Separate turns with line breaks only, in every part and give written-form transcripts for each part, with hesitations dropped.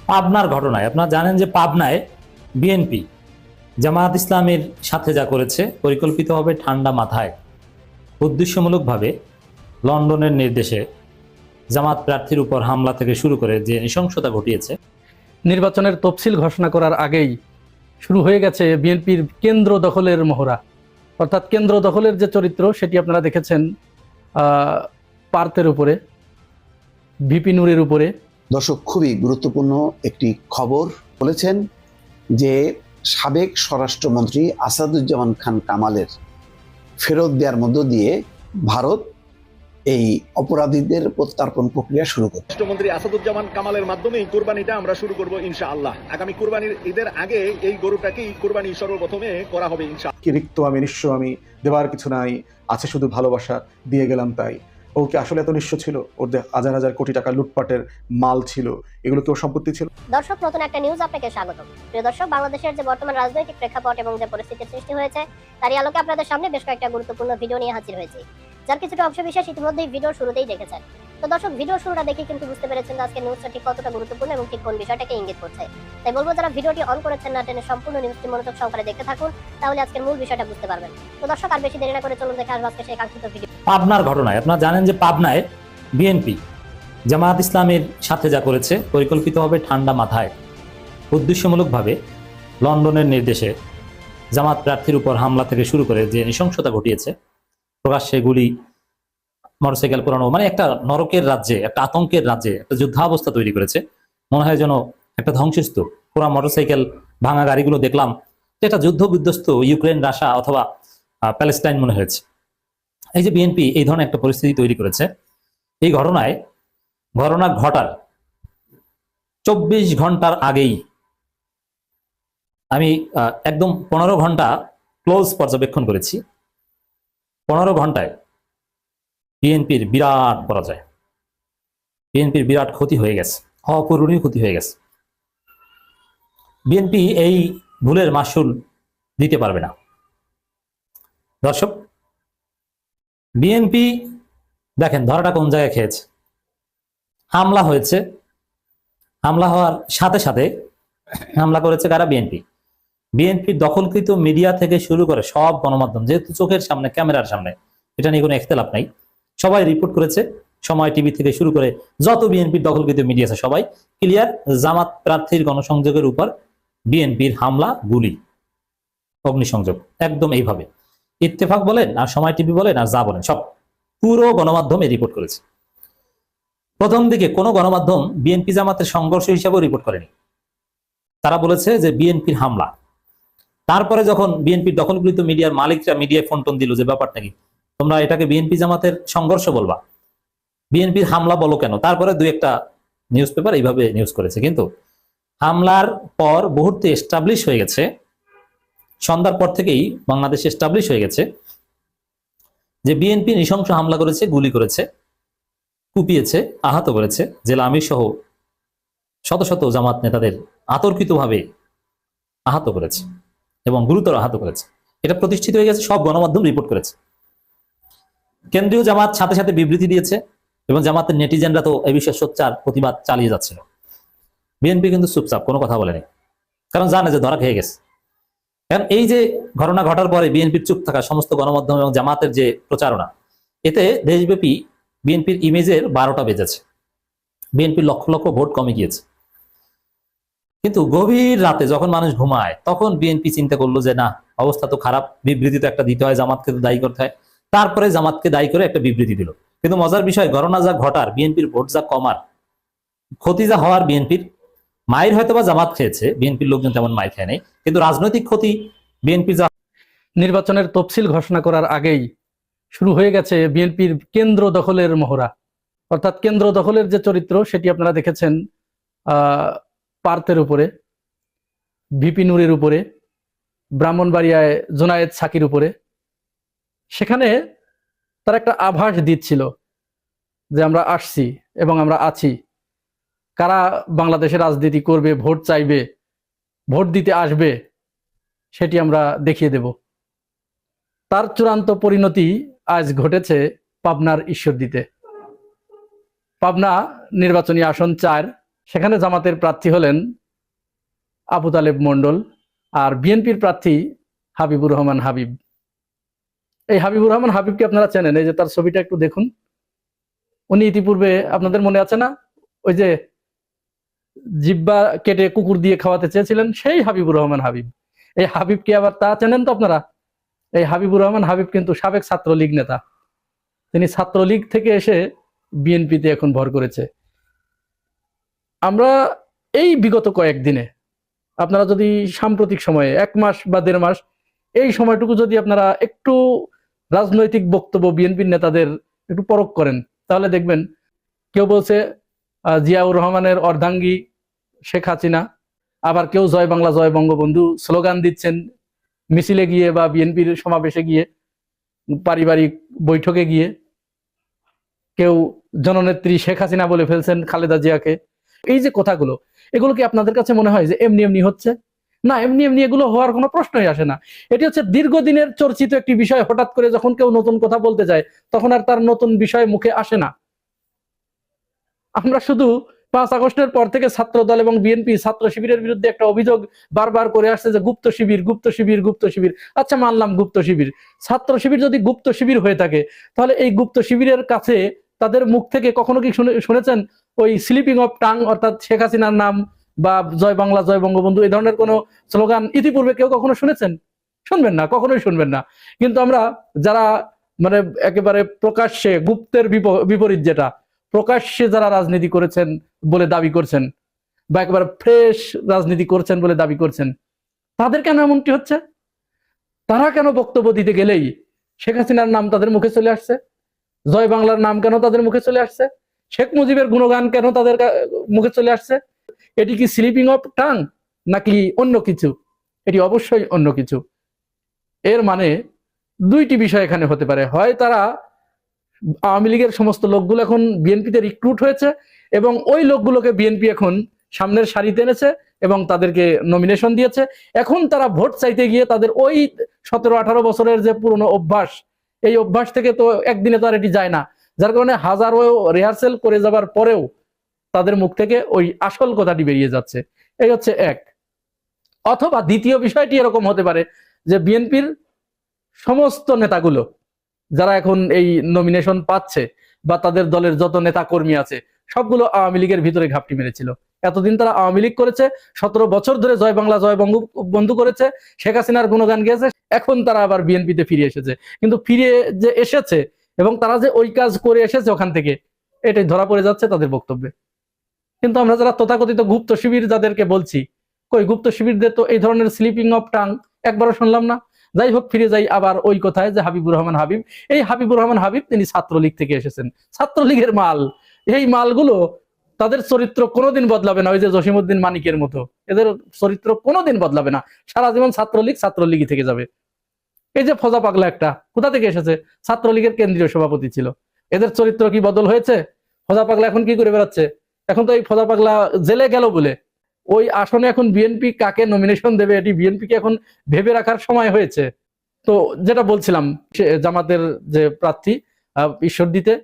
পাবনার ঘটনায় আপনারা জানেন যে পাবনায় বিএনপি জামায়াত ইসলামের সাথে যা করেছে পরিকল্পিতভাবে ঠান্ডা মাথায় উদ্দেশ্যমূলকভাবে লন্ডনের নির্দেশে জামাত প্রার্থীর উপর হামলা থেকে শুরু করে যে নৃশংসতা ঘটিয়েছে।
নির্বাচনের তফসিল ঘোষণা করার আগেই শুরু হয়ে গেছে বিএনপির কেন্দ্র দখলের মহড়া। অর্থাৎ কেন্দ্র দখলের যে চরিত্র সেটি আপনারা দেখেছেন পার্থের উপরে, ভিপি নূরের উপরে।
দর্শক, খুবই গুরুত্বপূর্ণ একটি খবর বলেছেন যে সাবেক স্বরাষ্ট্রমন্ত্রী আসাদুজ্জামান খান কামালের ফেরত দেওয়ার মধ্য দিয়ে ভারত এই অপরাধীদের প্রত্যর্পণ প্রক্রিয়া শুরু করবে।
রাষ্ট্রমন্ত্রী আসাদুজ্জামান কামালের মাধ্যমে এই কুরবানিটা আমরা শুরু করব ইনশাআল্লাহ। আগামী কুরবানির ঈদের আগে এই গরুটাকেই কুরবানি সর্বপ্রথমে করা হবে ইনশাআল্লাহ।
কি রিক্ত আমি নিঃস্ব, আমি দেওয়ার কিছু নাই, আছে শুধু ভালোবাসা, দিয়ে গেলাম তাই। ও কি আসলে এত নিঃস্ব ছিল? ওর হাজার হাজার কোটি টাকা লুটপাটের মাল ছিল, এগুলো কি ওর সম্পত্তি ছিল?
দর্শক, নতুন একটা নিউজ আপনাকে স্বাগত। প্রিয় দর্শক, বাংলাদেশের যে বর্তমান রাজনৈতিক প্রেক্ষাপট এবং যে পরিস্থিতির সৃষ্টি হয়েছে তারই আলোকে আপনাদের সামনে বেশ কয়েকটা গুরুত্বপূর্ণ ভিডিও নিয়ে হাজির হয়েছি, যার কিছুটা অংশ বিশেষ ইতিমধ্যেই ভিডিওর শুরুতেই দেখেছেন। তো দর্শক, ভিডিওর শুরুটা দেখে কিন্তু বুঝতে পেরেছেন যে আজকের নিউজটা ঠিক কতটা গুরুত্বপূর্ণ এবং ঠিক কোন বিষয়টাকে ইঙ্গিত করছে। তাই বলবো, যারা ভিডিওটি অন করেছেন না টেনে সম্পূর্ণ নিউজটি মনোযোগ সহকারে দেখতে থাকুন, তাহলে আজকের মূল বিষয়টা বুঝতে পারবেন। তো দর্শক, আর বেশি দেরি না করে চলুন দেখে আসবো আজকে সেই কাঙ্ক্ষিত ভিডিও।
পাবনার ঘটনায় আপনারা জানেন যে পাবনায় বিএনপি জামায়াত ইসলামের সাথে যা করেছে পরিকল্পিতভাবে ঠান্ডা মাথায় উদ্দেশ্যমূলকভাবে লন্ডনের নির্দেশে জামাত প্রার্থীর উপর হামলা থেকে শুরু করে যে নৃশংসতা ঘটিয়েছে, প্রকাশ্যে গুলি, মোটরসাইকেল পোড়ানো, মানে একটা নরকের রাজ্যে, একটা আতঙ্কের রাজ্যে একটা যুদ্ধাবস্থা তৈরি করেছে। মনে হয় যেন একটা ধ্বংসস্তূপ। পুরা মোটরসাইকেল, ভাঙা গাড়িগুলো দেখলাম, এটা যুদ্ধ বিধ্বস্ত ইউক্রেন, রাশিয়া অথবা প্যালেস্টাইন মনে হয়েছে। এই যে বিএনপি এই ধরনের একটা পরিস্থিতি তৈরি করেছে, এই ঘটনা ঘটার 24 ঘন্টার আগেই আমি একদম 15 ঘন্টা ক্লোজ পর্যবেক্ষণ করেছি। 15 ঘন্টায় বিএনপির বিরাট পরাজয়, বিএনপির বিরাট ক্ষতি হয়ে গেছে, অপূরণীয় ক্ষতি হয়ে গেছে। বিএনপি এই ভুলের মাসুল দিতে পারবে না। দর্শক, বিএনপি দেখেন ধরাটা কোন জায়গায় খেয়েছে। হামলা হয়েছে, হামলা হওয়ার সাথে সাথে হামলা করেছে কারা? বিএনপির দখলকৃত মিডিয়া থেকে শুরু করে সব গণমাধ্যম, যেহেতু চোখের সামনে, ক্যামেরার সামনে, এটা নিয়ে কোনো ইখতিলাফ নাই, সবাই রিপোর্ট করেছে। সময় টিভি থেকে শুরু করে যত বিএনপির দখলকৃত মিডিয়া আছে সবাই ক্লিয়ার, জামাত প্রার্থীর গণসংযোগের উপর বিএনপির হামলা, গুলি, অগ্নিসংযোগ, একদম এইভাবে। ইত্তেফাক বলেন আর সময় টিভি বলেন আর যা বলেন, সব পুরো গণমাধ্যমে রিপোর্ট করেছে। প্রথম দিকে কোনো গণমাধ্যম বিএনপি জামাতের সংঘর্ষ হিসাবেও রিপোর্ট করেনি, তারা বলেছে যে বিএনপির হামলা। তারপরে যখন বিএনপির দখলকৃত মিডিয়ার মালিকরা মিডিয়ায় ফোন টোন দিল যে ব্যাপারটা কি, তোমরা এটাকে বিএনপি জামাতের সংঘর্ষ বলবা, বিএনপির হামলা বলো কেন, তারপরে দুই একটা নিউজ পেপার এইভাবে নিউজ করেছে। কিন্তু হামলার পর মুহূর্তে এস্টাবলিশ হয়ে গেছে, সন্ধ্যার পর থেকেই বাংলাদেশে এস্টাবলিশ হয়ে গেছে যে বিএনপি নৃশংস হামলা করেছে, গুলি করেছে, কুপিয়েছে, আহত করেছে, জেলা আমির সহ শত শত জামাত নেতাদের আতর্কিতভাবে আহত করেছে এবং গুরুতর আহত করেছে। এটা প্রতিষ্ঠিত হয়ে গেছে, সব গণমাধ্যম রিপোর্ট করেছে। কেন্দ্রীয় জামাত সাথে সাথে বিবৃতি দিয়েছে এবং জামাতের নেটিজেনরা তো এই বিষয়ে সোচ্চার প্রতিবাদ চালিয়ে যাচ্ছিল। বিএনপি কিন্তু চুপচাপ, কোনো কথা বলেনি, কারণ জানে যে ধরা খেয়ে গেছে। কারণ এই যে ঘটনা ঘটার পরে বিএনপির চুপ থাকা, সমস্ত গণমাধ্যম এবং জামাতের যে প্রচারণা, এতে দেশব্যাপী বিএনপির ইমেজের 12টা বেজেছে। বিএনপির লক্ষ লক্ষ ভোট কমে গিয়েছে। কিন্তু গভীর রাতে যখন মানুষ ঘুমায় তখন বিএনপি চিন্তা করলো যে না, অবস্থা তো খারাপ, বিবৃতি তো একটা দিতে হয়, জামাতকে তো দায়ী করতে হয়। তারপরে জামাতকে দায়ী করে একটা বিবৃতি দিল। কিন্তু মজার বিষয়, ঘটনা যা ঘটার, বিএনপির ভোট যা কমার, ক্ষতি যা হওয়ার, বিএনপির মায়ের হয়তো বা জামাত খেয়েছে, বিএনপির লোকজন তেমন মায়ের খায় নাই, কিন্তু রাজনৈতিক ক্ষতি বিএনপি যা।
নির্বাচনের তফসিল ঘোষণা করার আগেই শুরু হয়ে গেছে বিএনপির কেন্দ্র দখলের মহড়া। অর্থাৎ কেন্দ্র দখলের যে চরিত্র সেটি আপনারা দেখেছেন পার্থের উপরে, ভিপি নূরের উপরে, ব্রাহ্মণবাড়িয়ায় জোনায়েদ সাকির উপরে। সেখানে তারা একটা আভাস দিচ্ছিল যে আমরা আসছি এবং আমরা আছি, কারা বাংলাদেশের রাজনীতি করবে, ভোট চাইবে, ভোট দিতে আসবে, সেটি আমরা দেখিয়ে দেব। তার চূড়ান্ত পরিণতি আজ ঘটেছে পাবনার ঈশ্বরদীতে। পাবনা নির্বাচনী আসন 4, সেখানে জামাতের প্রার্থী হলেন আবু তালেব মন্ডল, আর বিএনপির প্রার্থী হাবিবুর রহমান হাবিব। এই হাবিবুর রহমান হাবিবকে আপনারা চেনেন, এই যে তার ছবিটা একটু দেখুন। উনি ইতিপূর্বে, আপনাদের মনে আছে না, ওই যে জিব্বা কেটে কুকুর দিয়ে খাওয়াতে চেয়েছিলেন, সেই হাবিবুর রহমান হাবিব। এই হাবিবকে আবার তা চেনেন তো আপনারা? এই হাবিবুর রহমান হাবিব কিন্তু সাবেক ছাত্রলীগ নেতা। তিনি ছাত্রলীগ থেকে এসে বিএনপিতে এখন ভর করেছে। আমরা এই বিগত কয়েকদিনে, আপনারা যদি সাম্প্রতিক সময়ে 1 মাস বা 1.5 মাস, এই সময়টুকু যদি আপনারা একটু রাজনৈতিক বক্তব্য বিএনপির নেতাদের একটু পরখ করেন, তাহলে দেখবেন কেউ বলছে জিয়াউর রহমানের অর্ধাঙ্গী শেখ হাসিনা, আবার কেউ জয় বাংলা জয় বঙ্গবন্ধু স্লোগান দিচ্ছেন মিছিলে গিয়ে বা বিএনপির সমাবেশে গিয়ে, পারিবারিক বৈঠকে গিয়ে। কেউ জননেত্রী শেখ হাসিনা বলে ফেলছেন খালেদা জিয়াকে। এই যে কথাগুলো, এগুলো কি আপনাদের কাছে মনে হয় যে এমনি এমনি হচ্ছে? না, এমনি এমনি এগুলো হওয়ার কোনো প্রশ্নই আসে না। এটি হচ্ছে দীর্ঘদিনের চর্চিত একটি বিষয়। হঠাৎ করে যখন কেউ নতুন কথা বলতে যায়, তখন আর তার নতুন বিষয় মুখে আসে না। আমরা শুধু 5 আগস্টের পর থেকে ছাত্র দল এবং বিএনপি ছাত্র শিবিরের বিরুদ্ধে একটা অভিযোগ বারবার করে আসছে যে গুপ্ত শিবির, গুপ্ত শিবির, গুপ্ত শিবির। আচ্ছা, মানলাম গুপ্ত শিবির। ছাত্র শিবির যদি গুপ্ত শিবির হয়ে থাকে, তাহলে এই গুপ্ত শিবিরের কাছে তাদের মুখ থেকে কখনো কি শুনেছেন ওই স্লিপিং অফ টাং, অর্থাৎ শেখ হাসিনার নাম বা জয় বাংলা জয় বঙ্গবন্ধু এই ধরনের কোনো স্লোগান ইতিপূর্বে কেউ কখনো শুনেছেন? শুনবেন না, কখনোই শুনবেন না। কিন্তু আমরা যারা মানে একেবারে প্রকাশ্যে, গুপ্তের বিপরীত যেটা, প্রকাশ্যে যারা রাজনীতি করেছেন বলে দাবি করছেন, বা একেবারে ফ্রেশ রাজনীতি করছেন বলে দাবি করছেন, তাদের কেন এমনটি হচ্ছে? তারা কেন বক্তব্য দিতে গেলেই শেখ হাসিনার নাম তাদের মুখে চলে আসছে? জয় বাংলার নাম কেন তাদের মুখে চলে আসছে? শেখ মুজিবের গুণগান কেন তাদের মুখে চলে আসছে? এটি কি স্লিপিং অফ টাং নাকি অন্য কিছু? এটি অবশ্যই অন্য কিছু। এর মানে 2টি বিষয় এখানে হতে পারে। হয় তারা আওয়ামী লীগের সমস্ত লোকগুলো এখন বিএনপিতে রিক্রুট হয়েছে এবং ওই লোকগুলোকে বিএনপি এখন সামনের সারিতে এনেছে এবং তাদেরকে নমিনেশন দিয়েছে। এখন তারা ভোট চাইতে গিয়ে তাদের ওই 17-18 বছরের যে পুরনো অভ্যাস, এই অভ্যাস থেকে তো একদিনে তো আর এটি যায় না, যার কারণে হাজারো রিহার্সেল করে যাবার পরেও তাদের মুখ থেকে ওই আসল কথাটি বেরিয়ে যাচ্ছে। এই হচ্ছে এক। অথবা দ্বিতীয় বিষয়টি এরকম হতে পারে যে বিএনপির সমস্ত নেতাগুলো যারা এখন এই নমিনেশন পাচ্ছে বা তাদের দলের যত নেতা কর্মী আছে, সবগুলো আওয়ামী লীগের ভিতরে ঘাপটি মেরেছিল। এতদিন তারা আওয়ামী লীগ করেছে, 17 বছর ধরে জয় বাংলা জয় বঙ্গবন্ধু করেছে, শেখ হাসিনার গুণগান গেয়েছে। এখন তারা আবার বিএনপিতে ফিরে এসেছে। কিন্তু ফিরে যে এসেছে এবং তারা যে ওই কাজ করে এসেছে ওখান থেকে, এটাই ধরা পড়ে যাচ্ছে তাদের বক্তব্যে। কিন্তু আমরা যারা তথাকথিত গুপ্ত শিবির যাদেরকে বলছি, কই গুপ্ত শিবিরদের তো এই ধরনের স্লিপিং অফ টাং একবারও শুনলাম না। যাই হোক, ফিরে যাই আবার ওই কথায় যে হাবিবুর রহমান হাবিব। এই হাবিবুর রহমান হাবিব তিনি ছাত্রলীগ থেকে এসেছেন, ছাত্রলীগের মাল। এই মালগুলো তাদের চরিত্র কোনোদিন বদলাবে না, ওই যে জসিমউদ্দিন মানিকের মতো এদের চরিত্র কোনোদিন বদলাবে না। সারা জীবন ছাত্রলীগই থেকে যাবে। এই যে ফজা পাগলা একটা কোথা থেকে এসেছে? ছাত্রলীগের কেন্দ্রীয় সভাপতি ছিল। এদের চরিত্র কি বদল হয়েছে? ফজা পাগলা এখন কি করে বেড়াচ্ছে? এখন তো এই ফজা পাগলা জেলে গেল বলে ওই আসনে এখন বিএনপি কাকে নমিনেশন দেবে এটি বিএনপিকে এখন ভেবে রাখার সময় হয়েছে। তো যেটা বলছিলাম, জামাতের যে প্রার্থী ঈশ্বরদীতে,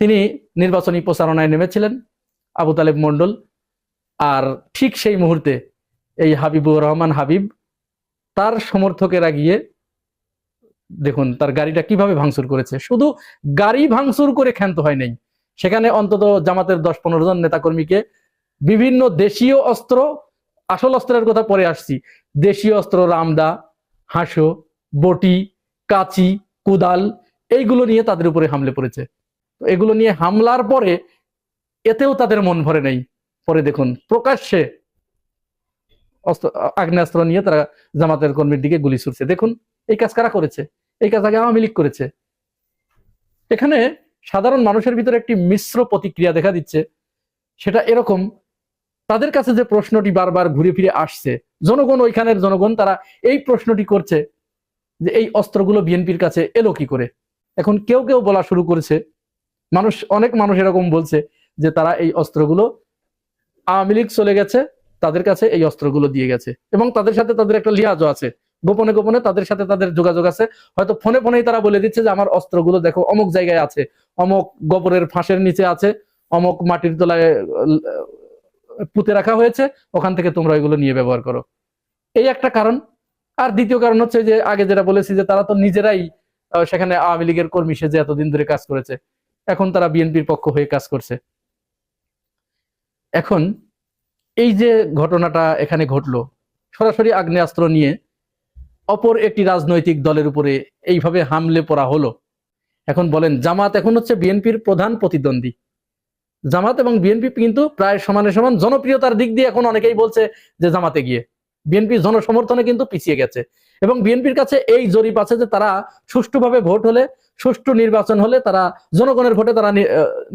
তিনি নির্বাচনী প্রচারণায় নেমেছিলেন, আবু তালেব মন্ডল। আর ঠিক সেই মুহূর্তে এই হাবিবুর রহমান হাবিব তার সমর্থকেরা গিয়ে দেখুন তার গাড়িটা কিভাবে ভাঙচুর করেছে। শুধু গাড়ি ভাঙচুর করে ক্ষান্ত হয় নাই, সেখানে অন্তত জামাতের 10-15 জন নেতাকর্মীকে বিভিন্ন দেশীয় অস্ত্র, আসল অস্ত্রের কথা পরে আসছি, দেশীয় অস্ত্র রামদা, হাঁসো, বটি, কাঁচি, কুদাল, এইগুলো নিয়ে তাদের উপরে হামলে পড়েছে। তো এগুলো নিয়ে হামলার পরে এতেও তাদের মন ভরে নাই। পরে দেখুন প্রকাশ্যে আগ্নেয়াস্ত্র নিয়ে তারা জামাতের কর্মীর দিকে গুলি ছুড়ছে। দেখুন এই কাজ কারা করেছে? এই কাজ আগে আওয়ামী লীগ করেছে। এখানে সাধারণ মানুষের ভিতরে একটি মিশ্র প্রতিক্রিয়া দেখা দিচ্ছে। সেটা এরকম, তাদের কাছে যে প্রশ্নটি বারবার ঘুরে ফিরে আসছে, জনগণ, ওইখানের জনগণ তারা এই প্রশ্নটি করছে যে এই অস্ত্রগুলো বিএনপির কাছে এলো কি করে। এখন কেউ কেউ বলা শুরু করেছে, অনেক মানুষ এরকম বলছে যে তারা এই অস্ত্রগুলো আওয়ামী লীগ চলে গেছে, তাদের কাছে এই অস্ত্রগুলো দিয়ে গেছে এবং তাদের সাথে তাদের একটা লিহাজও আছে, গোপনে গোপনে তাদের সাথে তাদের যোগাযোগ আছে। হয়তো ফোনে ফোনেই তারা বলে দিচ্ছে যে আমার অস্ত্রগুলো দেখো অমুক জায়গায় আছে, অমুক গোবরের ফাঁসের নিচে আছে, অমুক মাটির তলায় পুঁতে রাখা হয়েছে, ওখান থেকে তোমরা এগুলো নিয়ে ব্যবহার করো। এই একটা কারণ। আর দ্বিতীয় কারণ হচ্ছে যে আগে যেটা বলেছি যে তারা তো নিজেরাই সেখানে আওয়ামী লীগের কর্মী সেজে এতদিন ধরে কাজ করেছে, এখন তারা বিএনপির পক্ষ হয়ে কাজ করছে। এখন এই যে ঘটনাটা এখানে ঘটলো, সরাসরি আগ্নেয়াস্ত্র নিয়ে অপর একটি রাজনৈতিক দলের উপরে এইভাবে হামলে পড়া হলো। এখন বলেন, জামাত এখন হচ্ছে বিএনপির প্রধান প্রতিদ্বন্দ্বী। জামাত এবং বিএনপি কিন্তু প্রায় সমানে সমান জনপ্রিয়তার দিক দিয়ে এখন অনেকেই বলছে যে জামাতে গিয়ে বিএনপি জনসমর্থনে কিন্তু পিছিয়ে গেছে। এবং বিএনপির কাছে এই জরিপ আছে যে তারা সুষ্ঠুভাবে ভোট হলে, সুষ্ঠু নির্বাচন হলে তারা জনগণের ভোটে তারা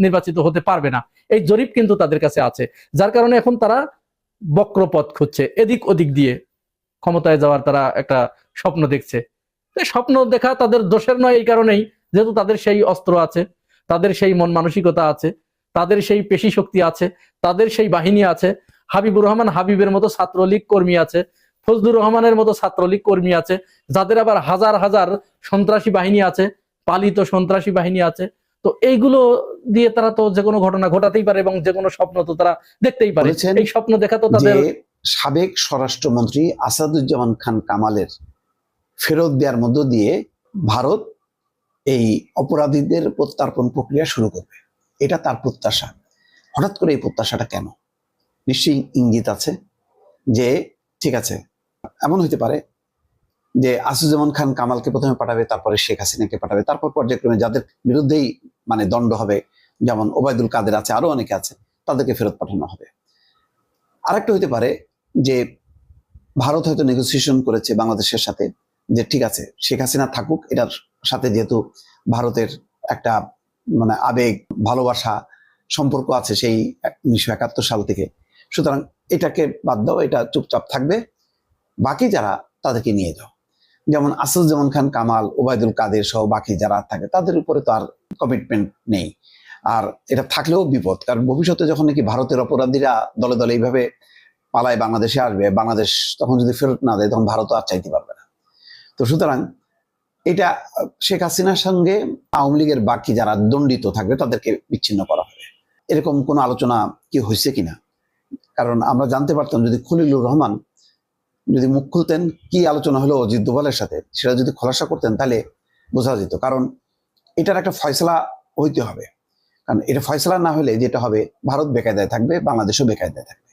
নির্বাচিত হতে পারবে না, এই জরিপ কিন্তু তাদের কাছে আছে। যার কারণে এখন তারা বক্রপথ খুঁজছে, এদিক ওদিক দিয়ে ক্ষমতায় যাওয়ার তারা একটা স্বপ্ন দেখছে। স্বপ্ন দেখা তাদের দোষের নয়, এই কারণেই যেহেতু তাদের সেই অস্ত্র আছে, তাদের সেই মন মানসিকতা আছে, তাদের সেই পেশি শক্তি আছে, তাদের সেই বাহিনী আছে। হাবিবুর রহমান হাবিবের মতো ছাত্রলীগ কর্মী আছে, ফজলুর রহমানের মতো ছাত্রলীগ কর্মী আছে, যাদের আবার হাজার হাজার সন্ত্রাসী বাহিনী আছে, পালিত সন্ত্রাসী বাহিনী আছে। তো এইগুলো দিয়ে তারা তো যে কোনো ঘটনা ঘটাতেই পারে এবং যে কোনো স্বপ্ন তো তারা দেখতেই পারে। এই স্বপ্ন দেখা তো তাদের
সাবেক স্বরাষ্ট্রমন্ত্রী আসাদুজ্জামান খান কামালের ফেরত দেওয়ার মধ্য দিয়ে ভারত এই অপরাধীদের প্রত্যার্পণ প্রক্রিয়া শুরু করবে, এটা তার প্রত্যাশা। হঠাৎ করে এই প্রত্যাশাটা কেন? নিশ্চয়ই ইঙ্গিত আছে যে ঠিক আছে, এমন হইতে পারে যে আসাদুজ্জামান খান কামালকে প্রথমে পাঠাবে, তারপরে শেখ হাসিনাকে পাঠাবে, তারপর পর্যায়ক্রমে যাদের বিরুদ্ধেই মানে দণ্ড হবে, যেমন ওবায়দুল কাদের আছে, আরো অনেকে আছে, তাদেরকে ফেরত পাঠানো হবে। আরেকটা হইতে পারে যে ভারত হয়তো নেগোসিয়েশন করেছে বাংলাদেশের সাথে যে ঠিক আছে শেখ হাসিনা থাকুক, এটার সাথে যেহেতু ভারতের একটা মানে আবেগ ভালোবাসা সম্পর্ক আছে সেই 1971 সাল থেকে, সুতরাং এটাকে বাদ দাও, এটা চুপচাপ থাকবে, বাকি যারা তাদেরকে নিয়ে যাও। যেমন আসাদুজ্জামান খান কামাল, ওবায়দুল কাদের সহ বাকি যারা থাকে তাদের উপরে তো আর কমিটমেন্ট নেই। আর এটা থাকলেও বিপদ, কারণ ভবিষ্যতে যখন নাকি ভারতের অপরাধীরা দলে দলে এইভাবে পালায় বাংলাদেশে আসবে, বাংলাদেশ তখন যদি ফেরত না দেয় তখন ভারতও আর চাইতে পারবে না। তো সুতরাং এটা শেখ হাসিনার সঙ্গে আওয়ামী লীগের বাকি যারা দণ্ডিত থাকবে তাদেরকে বিচ্ছিন্ন করা হবে, এরকম কোনো আলোচনা কি হয়েছে কিনা? কারণ আমরা জানতে পারতাম যদি খলিলুর রহমান যদি মুখ খুলতেন কি আলোচনা হলো অজিত দোভালের সাথে, সেটা যদি খোলাসা করতেন তাহলে বোঝা যেত। কারণ এটার একটা ফয়সলা হইতে হবে, কারণ এটা ফয়সলা না হলে যেটা হবে, ভারত বেকায়দায় থাকবে, বাংলাদেশও বেকায়দায় থাকবে,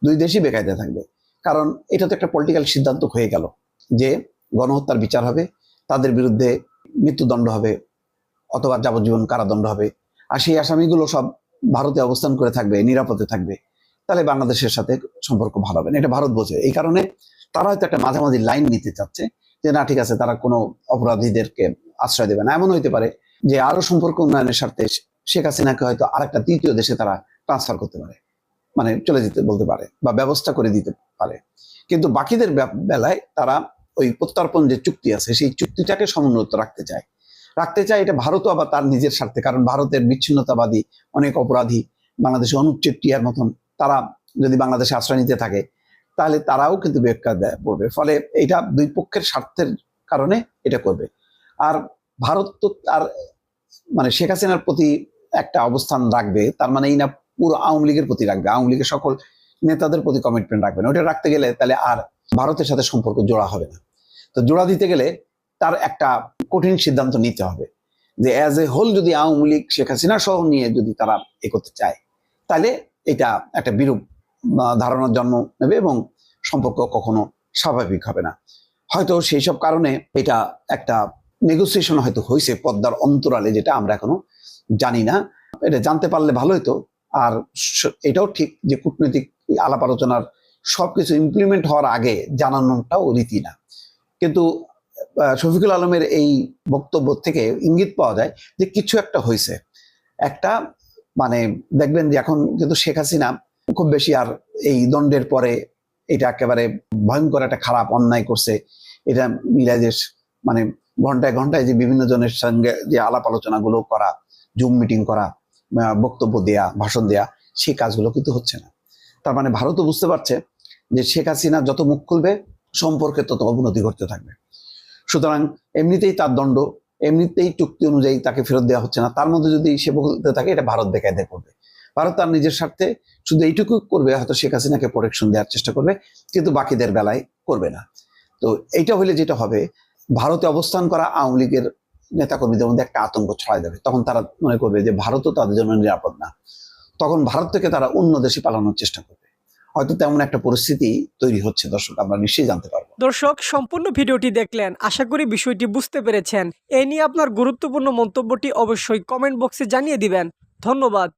দুই দেশই বেকায়দায় থাকবে। কারণ এটা তো একটা পলিটিক্যাল সিদ্ধান্ত হয়ে গেল যে গণহত্যার বিচার হবে, তাদের বিরুদ্ধে মৃত্যুদণ্ড হবে অথবা যাবজ্জীবন কারাদণ্ড হবে, আর সেই আসামিগুলো সব ভারতে অবস্থান করে থাকবে, নিরাপদে থাকবে, তাহলে বাংলাদেশের সাথে সম্পর্ক ভালো হবে না, এটা ভারত বোঝে। এই কারণে তারা হয়তো একটা মাঝামাঝি লাইন নিতে চাচ্ছে যে না ঠিক আছে, তারা কোনো অপরাধীদেরকে আশ্রয় দেবে না। এমন হইতে পারে যে আরো সম্পর্ক উন্নয়নের স্বার্থে শেখ হাসিনাকে হয়তো আরেকটা তৃতীয় দেশে তারা ট্রান্সফার করতে পারে, মানে চলে যেতে বলতে পারে বা ব্যবস্থা করে দিতে পারে। কিন্তু বাকিদের বেলায় তারা ওই প্রত্যার্পণ যে চুক্তি আছে সেই চুক্তিটাকে সমুন্নত রাখতে চায়। এটা ভারতও আবার তার নিজের স্বার্থে, কারণ ভারতের বিচ্ছিন্নতাবাদী অনেক অপরাধী বাংলাদেশে অনুচ্ছেদ টিয়ার মতন তারা যদি বাংলাদেশে আশ্রয় নিতে থাকে তাহলে তারাও কিন্তু বেকার পড়বে। ফলে এটা দুই পক্ষের স্বার্থের কারণে এটা করবে। আর ভারত তো তার মানে শেখ হাসিনার প্রতি একটা অবস্থান রাখবে, তার মানে এই না পুরো আওয়ামী লীগের প্রতি রাখবে, আওয়ামী লীগের সকল নেতাদের প্রতি কমিটমেন্ট রাখবে না। ওটা রাখতে গেলে তাহলে আর ভারতের সাথে সম্পর্ক জোড়া হবে না। তো জোড়া দিতে গেলে তার একটা কঠিন সিদ্ধান্ত নিতে হবে যে অ্যাজ এ হোল যদি আওয়ামী লীগ শেখ হাসিনা সহ নিয়ে যদি তারা এ করতে চায় তাহলে এটা একটা বিরূপ ধারণার জন্ম নেবে এবং সম্পর্ক কখনো স্বাভাবিক হবে না। হয়তো সেই সব কারণে এটা একটা নেগোসিয়েশন হয়তো হয়েছে পদ্মার অন্তরালে, যেটা আমরা এখনো জানি না। এটা জানতে পারলে ভালো হতো। আর এটাও ঠিক যে কূটনৈতিক আলাপ আলোচনার সবকিছু ইমপ্লিমেন্ট হওয়ার আগে জানানোটাও রীতি না। কিন্তু শফিকুল আলমের এই বক্তব্য থেকে ইঙ্গিত পাওয়া যায় যে কিছু একটা হয়েছে, একটা মানে দেখবেন যে এখন কিন্তু শেখ হাসিনা খুব বেশি আর এই দণ্ডের পরে এটা একেবারে ভয়ঙ্কর একটা খারাপ অন্যায় করছে এটা মিলায় যে মানে ঘন্টায় ঘন্টায় যে বিভিন্ন জনের সঙ্গে যে আলাপ আলোচনাগুলো করা, জুম মিটিং করা, বক্তব্য দেয়া, ভাষণ দেয়া, সেই কাজগুলো কিন্তু হচ্ছে না। তার মানে ভারতও বুঝতে পারছে যে শেখ হাসিনা যত মুখ খুলবে সম্পর্কে তত অবনতি ঘটতে থাকবে। সুতরাং এমনিতেই তার দণ্ড, এমনিতেই চুক্তি অনুযায়ী তাকে ফেরত দেওয়া হচ্ছে না, তার মধ্যে যদি সে বলতে থাকে এটা ভারত বেকায়দায় পড়বে। ভারত তার নিজের স্বার্থে শুধু এইটুকু করবে, হয়তো শেখ হাসিনাকে প্রোটেকশন দেওয়ার চেষ্টা করবে, কিন্তু বাকিদের বেলায় করবে না। তো এইটা হলে যেটা হবে, ভারতে অবস্থান করা আওয়ামী লীগের নেতাকর্মীদের মধ্যে একটা আতঙ্ক ছড়ায় যাবে। তখন তারা মনে করবে যে ভারতও তাদের জন্য নিরাপদ না, তখন ভারত থেকে তারা অন্য দেশে পালানোর চেষ্টা করবে। হয়তো তেমন একটা পরিস্থিতি তৈরি হচ্ছে, দর্শক আমরা নিশ্চয়ই জানতে পারবো।
দর্শক, সম্পূর্ণ ভিডিওটি দেখলেন, আশা করি বিষয়টি বুঝতে পেরেছেন। এই নিয়ে আপনার গুরুত্বপূর্ণ মন্তব্যটি অবশ্যই কমেন্ট বক্সে জানিয়ে দিবেন। ধন্যবাদ।